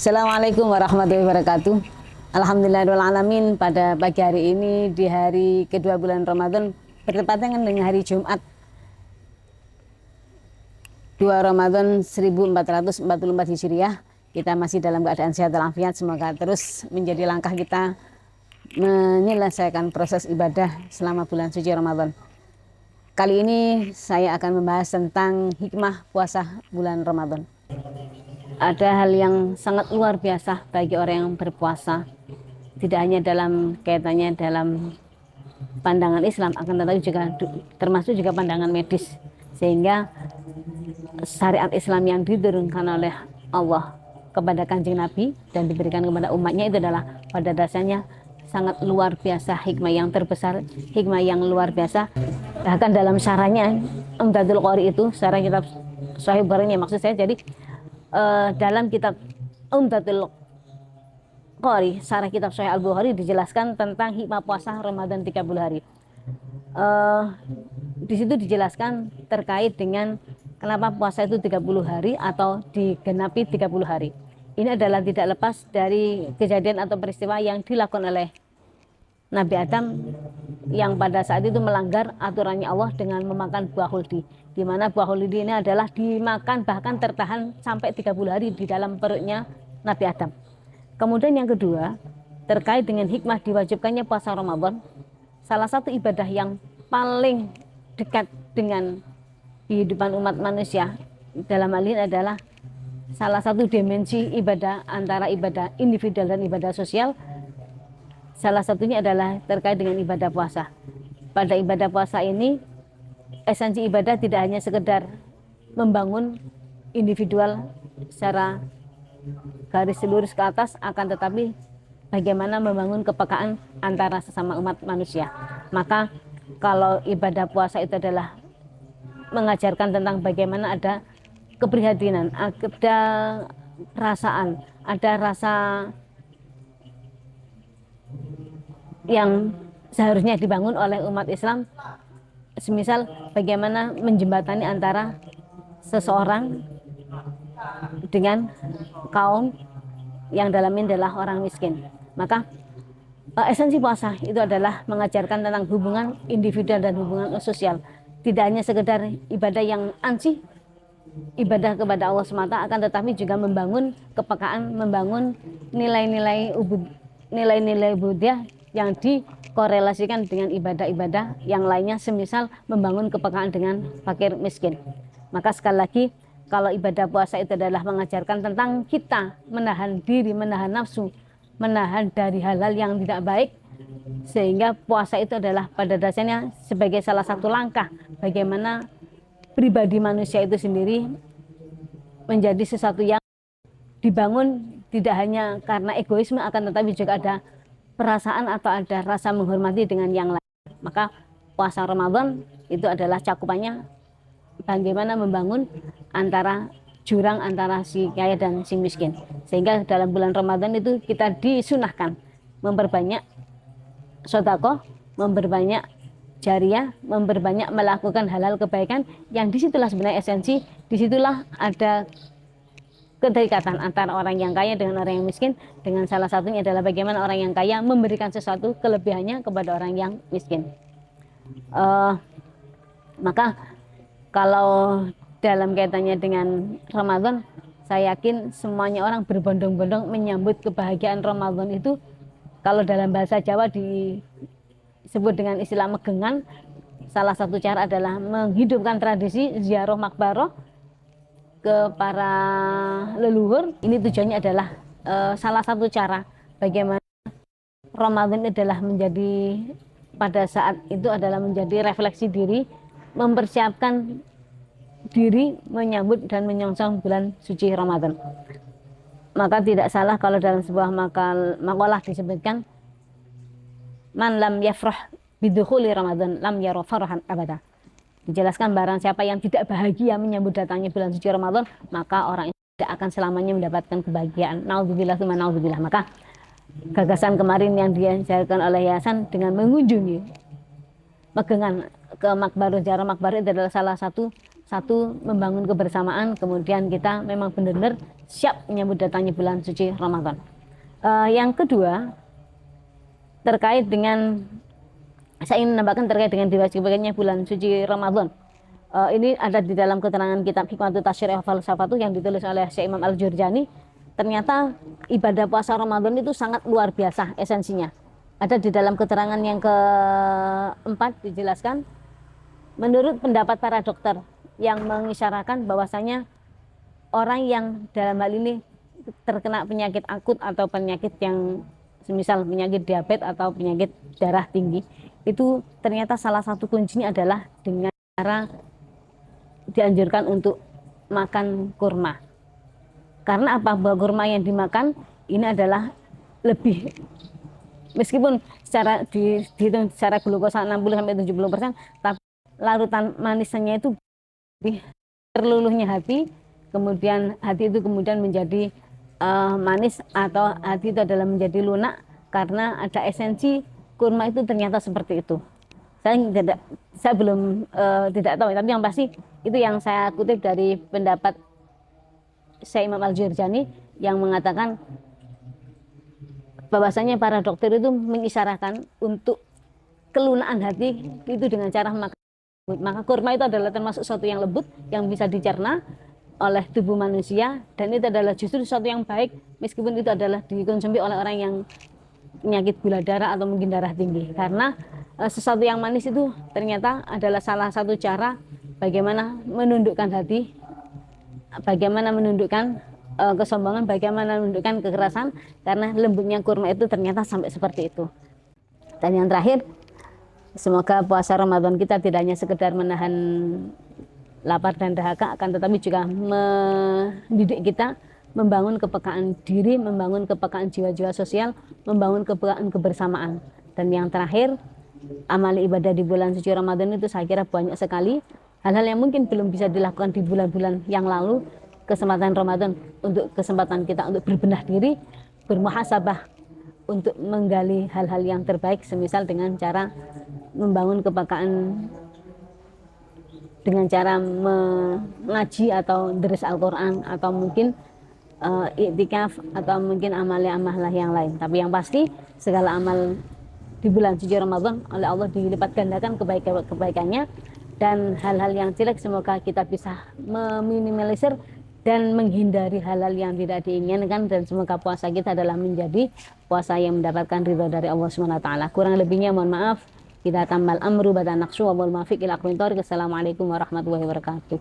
Assalamualaikum warahmatullahi wabarakatuh. Alhamdulillahirrahmanirrahim. Pada pagi hari ini di hari kedua bulan Ramadan bertepatan dengan hari Jumat 2 Ramadan 1444 Hijriah. Kita masih dalam keadaan sehat walafiat. Semoga terus menjadi langkah kita menyelesaikan proses ibadah selama bulan suci Ramadan. Kali ini saya akan membahas tentang hikmah puasa bulan Ramadan. Ada hal yang sangat luar biasa bagi orang yang berpuasa, tidak hanya dalam kaitannya dalam pandangan Islam, akan tetapi juga termasuk juga pandangan medis, sehingga syariat Islam yang diturunkan oleh Allah kepada Kanjeng Nabi dan diberikan kepada umatnya itu adalah pada dasarnya sangat luar biasa, hikmah yang terbesar, hikmah yang luar biasa. Bahkan dalam syarahnya Umdatul Qari itu, syarah kitab Sahih Bukhari, maksud saya, jadi dalam kitab Umdatul Qari, syarah kitab Sahih Al-Bukhari, dijelaskan tentang hikmah puasa Ramadan 30 hari. Di situ dijelaskan terkait dengan kenapa puasa itu 30 hari atau digenapi 30 hari. Ini adalah tidak lepas dari kejadian atau peristiwa yang dilakukan oleh Nabi Adam yang pada saat itu melanggar aturannya Allah dengan memakan buah khuldi, di mana buah khuldi ini adalah dimakan bahkan tertahan sampai 30 hari di dalam perutnya Nabi Adam. Kemudian yang kedua, terkait dengan hikmah diwajibkannya puasa Ramadan, salah satu ibadah yang paling dekat dengan kehidupan umat manusia dalam hal ini adalah salah satu dimensi ibadah antara ibadah individual dan ibadah sosial. Salah satunya adalah terkait dengan ibadah puasa. Pada ibadah puasa ini, esensi ibadah tidak hanya sekedar membangun individual secara garis lurus ke atas, akan tetapi bagaimana membangun kepekaan antara sesama umat manusia. Maka kalau ibadah puasa itu adalah mengajarkan tentang bagaimana ada keprihatinan, ada perasaan, ada rasa yang seharusnya dibangun oleh umat Islam, semisal bagaimana menjembatani antara seseorang dengan kaum yang dalamnya adalah orang miskin. Maka esensi puasa itu adalah mengajarkan tentang hubungan individual dan hubungan sosial, tidak hanya sekedar ibadah yang ansih, ibadah kepada Allah semata, akan tetapi juga membangun kepekaan, membangun nilai-nilai budaya yang dikorelasikan dengan ibadah-ibadah yang lainnya, semisal membangun kepekaan dengan fakir miskin. Maka sekali lagi, kalau ibadah puasa itu adalah mengajarkan tentang kita menahan diri, menahan nafsu, menahan dari hal-hal yang tidak baik, sehingga puasa itu adalah pada dasarnya sebagai salah satu langkah bagaimana pribadi manusia itu sendiri menjadi sesuatu yang dibangun tidak hanya karena egoisme, akan tetapi juga ada perasaan atau ada rasa menghormati dengan yang lain. Maka puasa Ramadan itu adalah cakupannya bagaimana membangun antara jurang antara si kaya dan si miskin, sehingga dalam bulan Ramadan itu kita disunahkan memperbanyak sedekah, memperbanyak jariah, memperbanyak melakukan hal-hal kebaikan, yang disitulah sebenarnya esensi, disitulah ada keterikatan antara orang yang kaya dengan orang yang miskin, dengan salah satunya adalah bagaimana orang yang kaya memberikan sesuatu kelebihannya kepada orang yang miskin. Maka kalau dalam kaitannya dengan Ramadan, saya yakin semuanya orang berbondong-bondong menyambut kebahagiaan Ramadan itu. Kalau dalam bahasa Jawa disebut dengan istilah megengan. Salah satu cara adalah menghidupkan tradisi ziarah makbaroh ke para leluhur. Ini tujuannya adalah salah satu cara bagaimana Ramadan adalah menjadi, pada saat itu adalah menjadi refleksi diri, mempersiapkan diri menyambut dan menyongsong bulan suci Ramadan. Maka tidak salah kalau dalam sebuah makalah disebutkan, man lam yafrah bidukhuli Ramadan lam yara farahan abada. Dijelaskan barang siapa yang tidak bahagia menyambut datangnya bulan suci Ramadan, maka orang itu tidak akan selamanya mendapatkan kebahagiaan. Naudzubillah tsumma naudzubillah. Maka gagasan kemarin yang diajarkan oleh yayasan dengan mengunjungi megengan ke makbaruh, ziarah makbaruh, itu adalah salah satu Satu, membangun kebersamaan, kemudian kita memang benar-benar siap menyambut datangnya bulan suci Ramadan. Yang kedua, terkait dengan, saya ingin menambahkan terkait dengan diwajibkannya bulan suci Ramadan. Ini ada di dalam keterangan kitab Hikmatul Tasyri' wa Falsafatuh yang ditulis oleh Syekh Imam Al-Jurjani. Ternyata ibadah puasa Ramadan itu sangat luar biasa esensinya. Ada di dalam keterangan yang keempat dijelaskan, menurut pendapat para dokter yang mengisyaratkan bahwasanya orang yang dalam hal ini terkena penyakit akut atau penyakit yang semisal penyakit diabetes atau penyakit darah tinggi, itu ternyata salah satu kuncinya adalah dengan cara dianjurkan untuk makan kurma. Karena apa? Bahwa kurma yang dimakan ini adalah lebih, meskipun secara dihitung secara glukosa 60-70%, tapi larutan manisnya itu lebih terluluhnya hati, kemudian hati itu kemudian menjadi manis, atau hati itu adalah menjadi lunak karena ada esensi kurma itu, ternyata seperti itu. Saya belum tidak tahu, tapi yang pasti itu yang saya kutip dari pendapat Syekh Imam Al-Jurjani yang mengatakan bahwasanya para dokter itu mengisyaratkan untuk kelunakan hati itu dengan cara makan. Maka kurma itu adalah termasuk sesuatu yang lembut yang bisa dicerna oleh tubuh manusia, dan itu adalah justru sesuatu yang baik meskipun itu adalah dikonsumsi oleh orang yang penyakit gula darah atau mungkin darah tinggi. Karena sesuatu yang manis itu ternyata adalah salah satu cara bagaimana menundukkan hati, bagaimana menundukkan kesombongan, bagaimana menundukkan kekerasan, karena lembutnya kurma itu ternyata sampai seperti itu. Dan yang terakhir, semoga puasa Ramadan kita tidak hanya sekedar menahan lapar dan dahaga, akan tetapi juga mendidik kita membangun kepekaan diri, membangun kepekaan jiwa-jiwa sosial, membangun kepekaan kebersamaan. Dan yang terakhir, amal ibadah di bulan suci Ramadan itu saya kira banyak sekali hal-hal yang mungkin belum bisa dilakukan di bulan-bulan yang lalu. Kesempatan Ramadan untuk kesempatan kita untuk berbenah diri, bermuhasabah, untuk menggali hal-hal yang terbaik, semisal dengan cara membangun kepekaan dengan cara mengaji atau deres Al-Quran, atau mungkin iktikaf, atau mungkin amalia-amalah yang lain. Tapi yang pasti segala amal di bulan suci Ramadan oleh Allah dilipat gandakan kebaikannya, dan hal-hal yang jelek semoga kita bisa meminimalisir dan menghindari hal-hal yang tidak diinginkan, dan semoga puasa kita adalah menjadi puasa yang mendapatkan ridho dari Allah SWT. Kurang lebihnya mohon maaf. Kita tambal amru badan naqsu wa wal mafiq ila aqwin thoriq. Assalamualaikum warahmatullahi wabarakatuh.